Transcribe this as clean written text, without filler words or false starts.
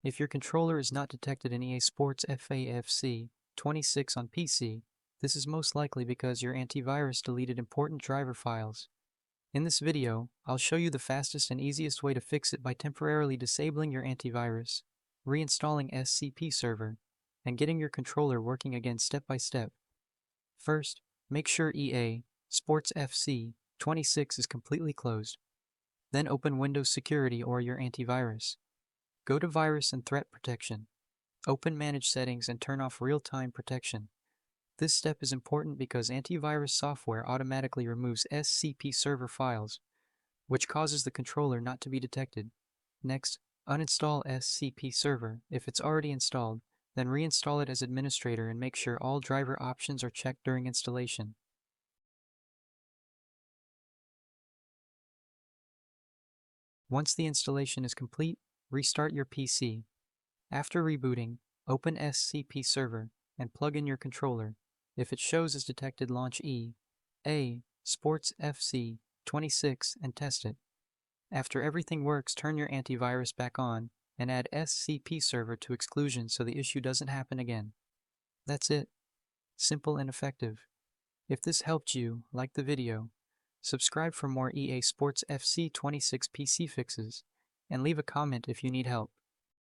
If your controller is not detected in EA Sports FAFC 26 on PC, this is most likely because your antivirus deleted important driver files. In this video, I'll show you the fastest and easiest way to fix it by temporarily disabling your antivirus, reinstalling SCPServer, and getting your controller working again step by step. First, make sure EA Sports FC 26 is completely closed. Then open Windows Security or your antivirus. Go to Virus and Threat Protection. Open Manage Settings and turn off Real-Time Protection. This step is important because antivirus software automatically removes SCPServer files, which causes the controller not to be detected. Next, uninstall SCPServer if it's already installed, then reinstall it as administrator and make sure all driver options are checked during installation. Once the installation is complete, restart your PC. After rebooting, open SCPServer and plug in your controller. If it shows as detected, launch EA Sports FC 26 and test it. After everything works, turn your antivirus back on and add SCPServer to exclusion so the issue doesn't happen again. That's it. Simple and effective. If this helped you, like the video, subscribe for more EA Sports FC 26 PC fixes, and leave a comment if you need help.